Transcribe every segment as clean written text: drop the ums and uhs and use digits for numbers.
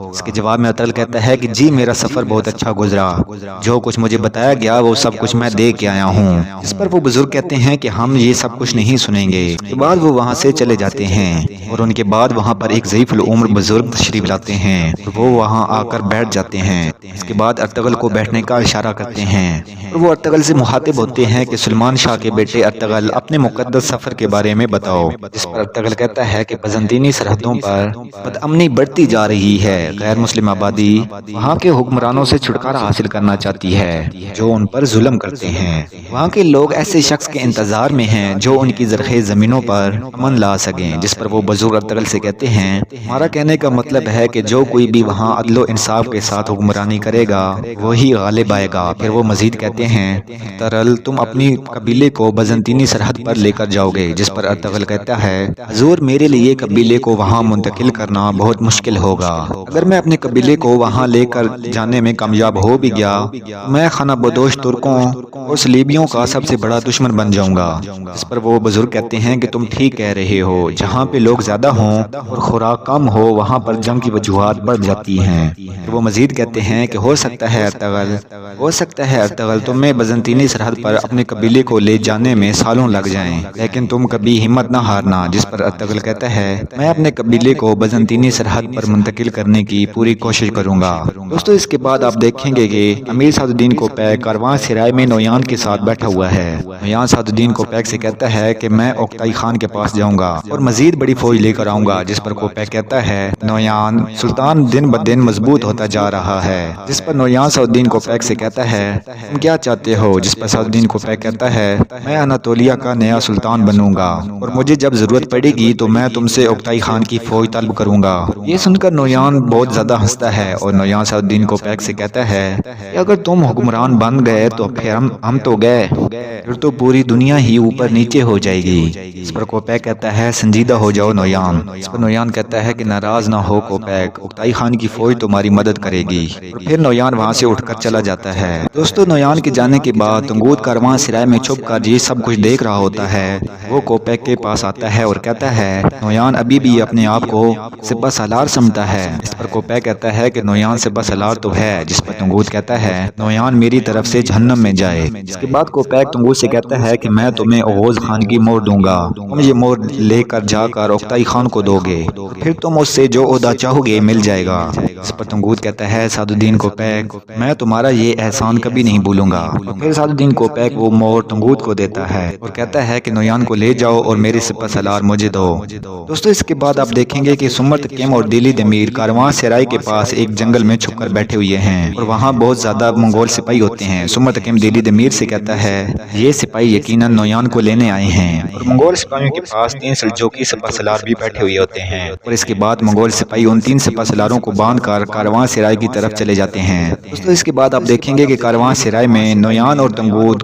اس کے جواب میں ارطغرل کہتا ہے کہ جی میرا سفر بہت اچھا گزرا، جو کچھ مجھے بتایا گیا وہ سب کچھ میں دے کے آیا ہوں۔ اس پر وہ بزرگ کہتے ہیں کہ ہم یہ سب کچھ نہیں سنیں گے۔ اس کے بعد وہ وہاں سے چلے جاتے ہیں اور ان کے بعد وہاں پر ایک ضعیف العمر بزرگ تشریف لاتے ہیں، وہ وہاں آ کر بیٹھ جاتے ہیں۔ اس کے بعد ارطغرل کو بیٹھنے کا اشارہ کرتے ہیں اور وہ ارطغرل سے مخاطب ہوتے ہیں کہ سلیمان شاہ کے بیٹے ارطغرل اپنے مقدس سفر کے بارے میں بتاؤ۔ جس پر ارطغرل کہتا ہے کہ بزنطینی سرحدوں پر بدامنی بڑھتی جا رہی ہے، غیر مسلم آبادی وہاں کے حکمرانوں سے چھٹکارا حاصل کرنا چاہتی ہے جو ان پر ظلم کرتے ہیں۔ وہاں کے لوگ ایسے شخص کے انتظار میں ہیں جو ان کی زرخیز زمینوں پر امن لا سکیں۔ جس پر وہ بزرگ ارطغرل سے کہتے ہیں ہمارا کہنے کا مطلب ہے کہ جو کوئی بھی وہاں عدل و انصاف کے ساتھ حکمرانی کرے گا وہی غالب آئے گا۔ پھر وہ مزید کہتے ہیں ارطغرل تم اپنی قبیلے کو بزنطینی سرحد پر لے کر جاؤ گے۔ جس پر ارطغرل کہتا ہے حضور میرے لیے قبیلے کو وہاں منتقل کرنا بہت مشکل ہوگا، اگر میں اپنے قبیلے کو وہاں لے کر جانے میں کامیاب ہو بھی گیا میں خانہ بدوش ترکوں اور صلیبیوں کا سب سے بڑا دشمن بن جاؤں گا۔ اس پر وہ بزرگ کہتے ہیں کہ تم ٹھیک کہہ رہے ہو، جہاں پہ لوگ زیادہ ہوں اور خوراک کم ہو وہاں پر جنگ کی وجوہات بڑھ جاتی ہیں۔ تو وہ مزید کہتے ہیں کہ ہو سکتا ہے ارطغرل تمہیں بزنطینی سرحد پر اپنے قبیلے کو لے جانے میں سالوں لگ جائیں، لیکن تم کبھی ہمت نہ ہارنا۔ جس پر ارطغرل کہتا ہے میں اپنے قبیلے کو بزنطینی سرحد پر منتقل کرنے کی پوری کوشش کروں گا۔ دوستو اس کے بعد آپ دیکھیں گے کہ امیر سعد الدین کوپیک کاروان سرائے میں نویان کے ساتھ بیٹھا ہوا ہے۔ نویان سعد الدین کوپیک سے کہتا ہے کہ میں اوکتائی خان کے پاس جاؤں گا اور مزید بڑی فوج لے کر آؤں گا۔ جس پر کوپیک کہتا ہے نویان سلطان دن بدن مضبوط ہوتا جا رہا ہے۔ جس پر نویان سعد الدین کوپیک سے کہتا ہے تم کیا چاہتے ہو؟ جس پر سعد الدین کوپیک کہتا ہے میں اناطولیہ کا نیا سلطان بنوں گا اور مجھے جب ضرورت پڑے گی تو میں تم سے اوکتائی خان کی فوج طلب کروں گا۔ یہ سن کر نویان بہت زیادہ ہنستا ہے اور نویان سعد الدین کوپیک سے کہتا ہے کہ اگر تم حکمران بن گئے تو پھر ہم تو گئے، پھر تو پوری دنیا ہی اوپر نیچے ہو جائے گی۔ اس پر کوپیک کہتا ہے سنجیدہ ہو جاؤ نویان۔ اس پر نویان کہتا ہے کہ ناراض نہ ہو کوپیک، اوکتائی خان کی فوج تمہاری مدد کرے گی۔ اور پھر نویان وہاں سے اٹھ کر چلا جاتا ہے۔ دوستو نویان کے جانے کے بعد تنگود کاروان سرائے میں چھپ کر یہ سب کچھ دیکھ رہا ہوتا ہے۔ وہ کوپیک کے پاس آتا ہے اور کہتا ہے نویان ابھی بھی اپنے آپ کو سپہ سالار سمجھتا ہے۔ اس پر کوپیک کہتا ہے کہ نویان سپہ سالار تو ہے۔ جس پر تنگود کہتا ہے نویان میری طرف سے جہنم میں جائے۔ اس کے بعد کوپیک تنگود سے کہتا ہے کہ میں تمہیں اوغوز خان کی مہر دوں گا، تم یہ مہر لے کر جا کر اوکتائی خان کو دو گے، پھر تم اس سے جو عہدہ چاہو گے مل جائے گا۔ اس پر تنگود کہتا ہے سعد الدین کوپیک میں تمہارا یہ احسان کبھی نہیں بھولوں گا۔ پھر سعد الدین کوپیک وہ مہر تنگود کو دیتا ہے اور کہتا ہے کہ نویان کو لے جاؤ اور میری سپہ سالار مجھے دو۔ دوستو اس کے بعد آپ دیکھیں گے کہ سمر تکیم اور دلی دمیر کاروان سرائے کے پاس ایک جنگل میں چھپ کر بیٹھے ہوئے ہیں اور وہاں بہت زیادہ منگول سپاہی ہوتے ہیں۔ سمر تکیم دلی دمیر سے کہتا ہے یہ سپاہی یقیناً نویان کو لینے آئے ہیں اور منگول سپاہیوں کے پاس 3 سلجوقی سپہ سالار بھی بیٹھے ہوئے ہوتے ہیں۔ اور اس کے بعد منگول سپاہی ان 3 سپہ سالاروں کو باندھ کر کاروان سرائے کی طرف چلے جاتے ہیں۔ دوستو اس کے بعد آپ دیکھیں گے کہ کاروان سرائے میں نویان اور تنگود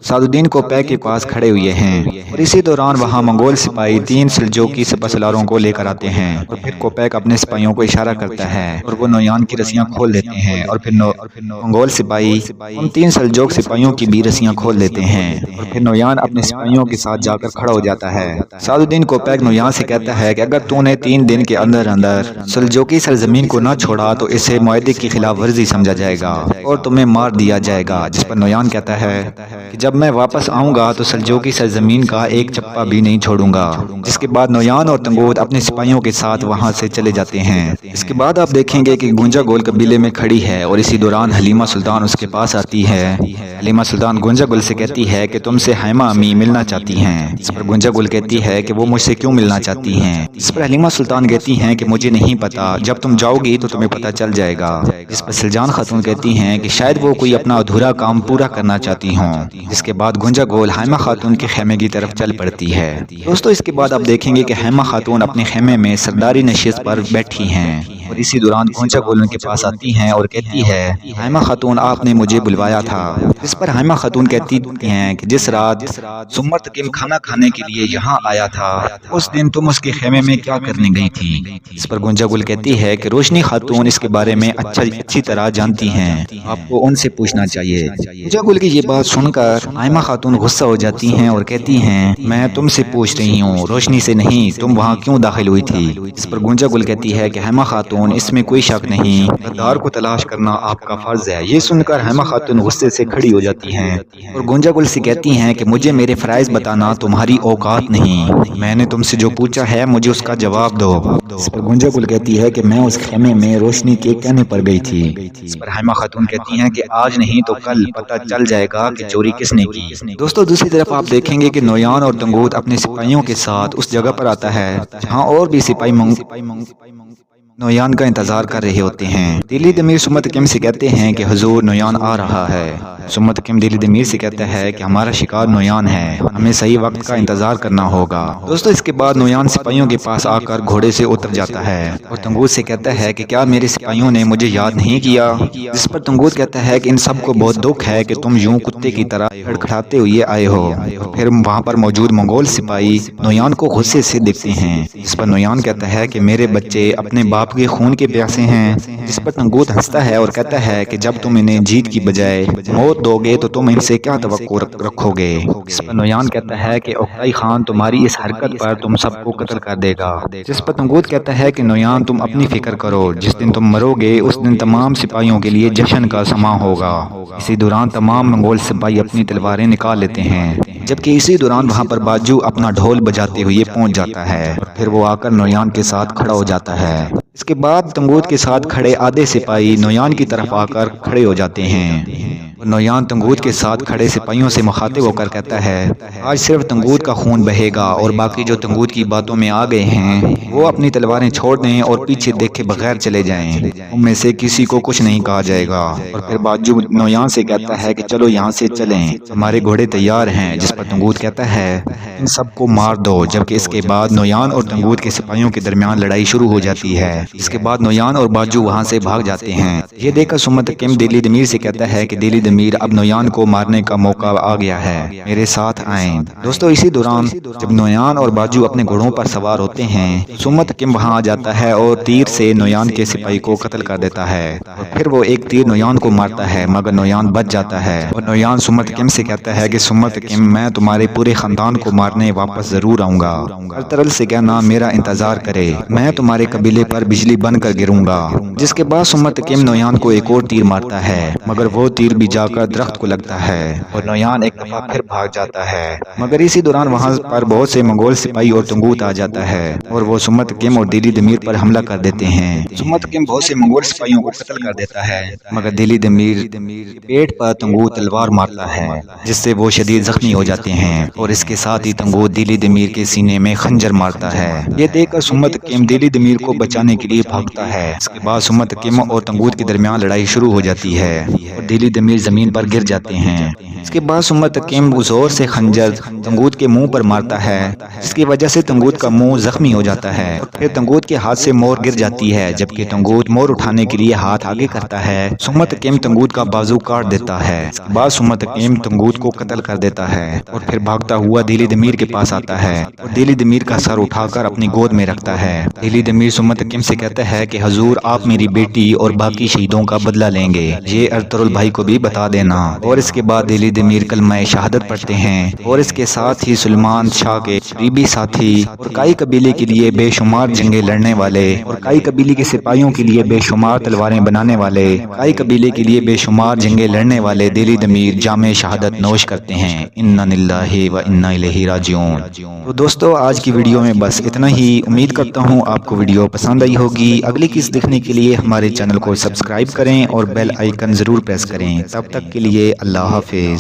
سعد الدین کوپیک کے پاس کھڑے ہوئے ہیں اور اسی دوران وہاں منگول سپاہی 3 سلجوقی سپہ سالاروں کو لے کر آتے ہیں اور پھر کوپیک اپنے سپاہیوں کو اشارہ کرتا ہے اور وہ نویان کی رسیاں کھول دیتے ہیں اور پھر منگول سپاہی ان 3 سلجوق سپاہیوں کی بھی رسیاں کھول دیتے ہیں اور پھر نویان اپنے سپاہیوں کے ساتھ جا کر کھڑا ہو جاتا ہے۔ سعد الدین کوپیک نویان سے کہتا ہے کہ اگر تو نے 3 دن کے اندر سلجوقی سرزمین کو نہ چھوڑا تو اسے معاہدے کی خلاف ورزی سمجھا جائے گا اور تمہیں مار دیا جائے گا۔ جس پر نویان کہتا ہے کہ جب میں واپس آؤں گا تو سلجوقی سرزمین کا ایک چپا بھی نہیں چھوڑوں گا۔ جس کے بعد نویان اور تنگود اپنے سپاہیوں کے ساتھ وہاں سے چلے جاتے ہیں۔ اس کے بعد آپ دیکھیں گے کہ گونجا گول قبیلے میں کھڑی ہے اور اسی دوران حلیمہ سلطان اس کے پاس آتی ہے۔ حلیمہ سلطان گونجا گل سے کہتی ہے کہ تم سے حیمہ امی ملنا چاہتی ہیں۔ اس پر گونجا گل کہتی ہے کہ وہ مجھ سے کیوں ملنا چاہتی ہیں؟ اس پر حلیمہ سلطان کہتی ہیں کہ مجھے نہیں پتا، جب تم جاؤ گی تو تمہیں پتہ چل جائے گا۔ جس پر سلجان خاتون کہتی ہیں کہ شاید وہ کوئی اپنا ادھورا کام پورا کرنا چاہتی ہوں۔ جس کے بعد گونجا گول حیمہ خاتون کے خیمے کی طرف چل پڑتی ہے۔ دوستو اس کے بعد آپ دیکھیں گے کہ حیمہ خاتون اپنے خیمے میں سرداری نشست پر بیٹھی ہیں اور اسی دوران گونجا گول ان کے پاس آتی ہیں اور کہتی ہے حیمہ خاتون آپ نے مجھے بلوایا تھا۔ اس پر حیمہ خاتون کہتی ہیں کہ جس رات سمر تکیم کھانا کھانے کے لیے یہاں آیا تھا اس دن تم اس کے خیمے میں کیا کرنے گئی تھی؟ اس پر گونجا گل کہتی ہے کہ روشنی خاتون اس کے بارے میں اچھی طرح جانتی ہیں، آپ کو ان سے پوچھنا چاہیے۔ گونجا گل کی یہ بات سن کر آئمہ خاتون غصہ ہو جاتی ہیں اور کہتی ہیں میں تم سے پوچھ رہی ہوں، روشنی سے نہیں، تم وہاں کیوں داخل ہوئی تھی؟ اس پر گونجا گل کہتی ہے کہ آئمہ خاتون اس میں کوئی شک نہیں، غدار کو تلاش کرنا آپ کا فرض ہے۔ یہ سن کر آئمہ خاتون غصے سے کھڑی ہو جاتی ہیں اور گونجا گل سے کہتی ہیں کہ مجھے میرے فرائض بتانا تمہاری اوقات نہیں، میں نے تم سے جو پوچھا ہے مجھے اس کا جواب دو۔ اس پر گونجا گل کہتی ہے کہ میں اس خیمے میں روشنی کے کہنے پر گئی تھی۔ اس پر حائمہ خاتون کہتی ہیں کہ آج نہیں تو کل پتہ چل جائے گا کہ چوری کس نے کی۔ دوستو دوسری طرف آپ دیکھیں گے کہ نویان اور تنگوت اپنے سپاہیوں کے ساتھ اس جگہ پر آتا ہے جہاں اور بھی سپاہی نویان کا انتظار کر رہے ہوتے ہیں۔ دلی دمیر سمت کم سے کہتے ہیں کہ حضور نویان آ رہا ہے۔ سمت کم دلی دمیر سے کہتا ہے کہ ہمارا شکار نویان ہے، ہمیں صحیح وقت کا انتظار کرنا ہوگا۔ دوستو اس کے بعد نویان سپاہیوں کے پاس آ کر گھوڑے سے اتر جاتا ہے اور تنگوت سے کہتا ہے کہ کیا میرے سپاہیوں نے مجھے یاد نہیں کیا؟ جس پر تنگوت کہتا ہے کہ ان سب کو بہت دکھ ہے کہ تم یوں کتے کی طرح کھڑکھڑاتے ہوئے آئے ہو۔ اور پھر وہاں پر موجود منگول سپاہی نویان کو غصے سے دیکھتے ہیں، جس پر نویان کہتا ہے کہ میرے بچے اپنے باپ کے خون کے پیاسے ہیں۔ جس پر تنگوت ہنستا ہے اور کہتا ہے کہ جب تم انہیں جیت کی بجائے موت دو گے تو تم ان سے کیا توقع رکھو گے؟ جس پر نویان کہتا ہے کہ اوکتائی خان تمہاری اس حرکت پر تم سب کو قتل کر دے گا۔ جس پر تنگوت کہتا ہے کہ نویان تم اپنی فکر کرو، جس دن تم مرو گے اس دن تمام سپاہیوں کے لیے جشن کا سماں ہوگا۔ اسی دوران تمام منگول سپاہی اپنی تلواریں نکال لیتے ہیں، جبکہ اسی دوران وہاں پر باجو اپنا ڈھول بجاتے ہوئے پہنچ جاتا ہے اور پھر وہ آ کر نویان کے ساتھ کھڑا ہو جاتا ہے۔ اس کے بعد تنگوت کے ساتھ کھڑے آدھے سپاہی نویان کی طرف آ کر کھڑے ہو جاتے ہیں۔ نویان تنگوت کے ساتھ کھڑے سپاہیوں سے مخاطب ہو کر کہتا ہے آج صرف تنگوت کا خون بہے گا اور باقی جو تنگوت کی باتوں میں آ گئے ہیں وہ اپنی تلواریں چھوڑ دیں اور پیچھے دیکھے بغیر چلے جائیں، ان میں سے کسی کو کچھ نہیں کہا جائے گا۔ اور پھر باجو نویان سے کہتا ہے کہ چلو یہاں سے چلیں، ہمارے گھوڑے تیار ہیں۔ جس پر تنگوت کہتا ہے ان سب کو مار دو، جبکہ اس کے بعد نویان اور تنگوت کے سپاہیوں کے درمیان لڑائی شروع ہو جاتی ہے۔ اس کے بعد نویان اور باجو وہاں سے بھاگ جاتے ہیں۔ یہ دیکھ کر سمت کم دلی دمیر سے کہتا ہے کہ دلی دمیر اب نویان کو مارنے کا موقع آ گیا ہے، میرے ساتھ آئیں۔ دوستو اسی دوران جب نویان اور باجو اپنے گھوڑوں پر سوار ہوتے ہیں سمت کم وہاں آ جاتا ہے اور تیر سے نویان کے سپاہی کو قتل کر دیتا ہے اور پھر وہ ایک تیر نویان کو مارتا ہے مگر نویان بچ جاتا ہے اور نویان سمت کم سے کہتا ہے کہ سمت کم میں تمہارے پورے خاندان کو مارنے واپس ضرور آؤں گا، ارطغرل سے کہنا میرا انتظار کرے، میں تمہارے قبیلے پر بجلی بن کر گروں گا۔ جس کے بعد سمت کم نویان کو ایک اور تیر مارتا ہے مگر وہ تیر بھی جا کر درخت کو لگتا ہے اور نویان ایک دفعہ پھر بھاگ جاتا ہے، مگر اسی دوران وہاں پر بہت سے منگول سپاہی اور تنگوت آ جاتا ہے اور وہ سمت کم اور دلی دمیر پر حملہ کر دیتے ہیں۔ سمت کم بہت سے منگول سپاہیوں کو قتل کر دیتا ہے مگر دلی دمیر پیٹ پر تنگوت تلوار مارتا ہے جس سے وہ شدید زخمی ہو جاتے ہیں اور اس کے ساتھ ہی تنگوت دلی دمیر کے سینے میں خنجر مارتا ہے۔ یہ دیکھ کر سمت کم دلی دمیر کو بچانے کے لیے بھاگتا ہے۔ اس کے بعد سمت کم اور تنگوت کے درمیان لڑائی شروع ہو جاتی ہے اور دلی دمیر زمین پر گر جاتے ہیں۔ اس کے بعد سمت کم زور سے خنجر تنگوت کے منہ پر مارتا ہے جس کی وجہ سے تنگوت کا منہ زخمی ہو جاتا ہے اور پھر تنگوت کے ہاتھ سے مور گر جاتی ہے، جبکہ تنگوت مور اٹھانے کے لیے ہاتھ آگے کرتا ہے سمت کم تنگوت کا بازو کاٹ دیتا ہے۔ اس کے بعد سمت کم تنگوت کو قتل کر دیتا ہے اور پھر بھاگتا ہوا دلی دمیر کے پاس آتا ہے اور دلی دمیر کا سر اٹھا کر اپنی گود میں رکھتا ہے۔ دلی دمیر سمت کم سے کہتا ہے کہ حضور آپ میری بیٹی اور باقی شہیدوں کا بدلہ لیں گے، یہ ارطغرل بھائی کو بھی بتا دینا۔ اور اس کے بعد دلی دمیر کلمہ شہادت پڑھتے ہیں اور اس کے ساتھ ہی سلیمان شاہ کے قریبی ساتھی اور کائی قبیلے کے لیے بے شمار جنگیں لڑنے والے اور کائی قبیلے کے سپاہیوں کے لیے بے شمار تلواریں بنانے والے، کائی قبیلے کے لیے بے شمار جنگیں لڑنے والے دلی دمیر جام شہادت نوش کرتے ہیں۔ انا للہ و انا الیہ راجعون۔ تو دوستو آج کی ویڈیو میں بس اتنا ہی، امید کرتا ہوں آپ کو ویڈیو پسند آئی ہوگی۔ اگلی قسط دیکھنے کے لیے ہمارے چینل کو سبسکرائب کریں اور بیل آئیکن ضرور پریس کریں۔ تب تک کے لیے اللہ حافظ۔